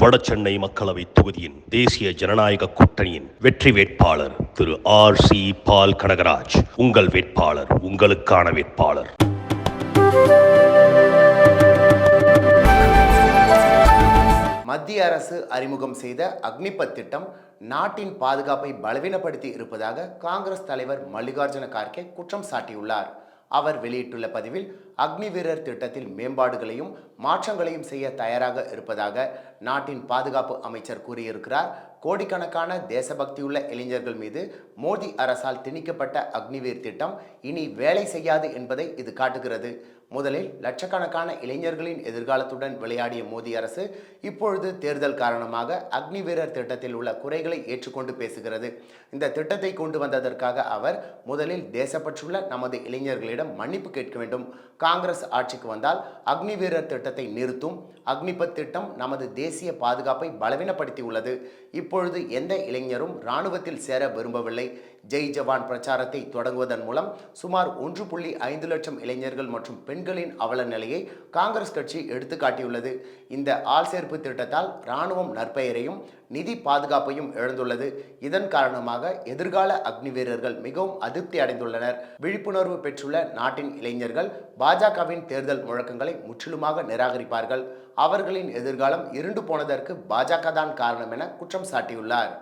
வடசென்னை மக்களவை தொகுதியின் தேசிய ஜனநாயக கூட்டணியின் வெற்றி வேட்பாளர் திரு R.C. பால் கனகராஜ். உங்கள் வேட்பாளர், உங்களுக்கான வேட்பாளர். மத்திய அரசு அறிமுகம் செய்த அக்னிபத் திட்டம் நாட்டின் பாதுகாப்பை பலவீனப்படுத்தி இருப்பதாக காங்கிரஸ் தலைவர் மல்லிகார்ஜுன கார்கே குற்றம் சாட்டியுள்ளார். அவர் வெளியிட்டுள்ள பதிவில் அக்னி வீரர் திட்டத்தில் மேம்பாடுகளையும் மாற்றங்களையும் செய்ய தயாராக இருப்பதாக நாட்டின் பாதுகாப்பு அமைச்சர் கூறியிருக்கிறார். கோடிக்கணக்கான தேசபக்தியுள்ள இளைஞர்கள் மீது மோடி அரசால் திணிக்கப்பட்ட அக்னிவீர் திட்டம் இனி வேலை செய்யாது என்பதை இது காட்டுகிறது. முதலில் லட்சக்கணக்கான இளைஞர்களின் எதிர்காலத்துடன் விளையாடிய மோடி அரசு இப்பொழுது தேர்தல் காரணமாக அக்னி வீரர் திட்டத்தில் உள்ள குறைகளை ஏற்றுக்கொண்டு பேசுகிறது. இந்த திட்டத்தை கொண்டு வந்ததற்காக அவர் முதலில் தேசப்பற்றுள்ள நமது இளைஞர்களிடம் மன்னிப்பு கேட்க வேண்டும். காங்கிரஸ் ஆட்சிக்கு வந்தால் அக்னி வீரர் திட்டத்தை நிறுத்தும். அக்னிபத் திட்டம் நமது தேசிய பாதுகாப்பை பலவீனப்படுத்தி உள்ளது. இப்பொழுது எந்த இளைஞரும் இராணுவத்தில் சேர விரும்பவில்லை. ஜெய் ஜவான் பிரச்சாரத்தை தொடங்குவதன் மூலம் சுமார் 1.5 லட்சம் இளைஞர்கள் மற்றும் பெண்களின் அவல நிலையை காங்கிரஸ் கட்சி எடுத்துக்காட்டியுள்ளது. இந்த ஆள் சேர்ப்பு திட்டத்தால் இராணுவம் நற்பெயரையும் நிதி பாதுகாப்பையும் இழந்துள்ளது. இதன் காரணமாக எதிர்கால அக்னி வீரர்கள் மிகவும் அதிருப்தி அடைந்துள்ளனர். விழிப்புணர்வு பெற்றுள்ள நாட்டின் இளைஞர்கள் பாஜகவின் தேர்தல் முழக்கங்களை முற்றிலுமாக நிராகரிப்பார்கள். அவர்களின் எதிர்காலம் இருண்டு போனதற்கு பாஜக தான் காரணம் என குற்றம் சாட்டியுள்ளார்.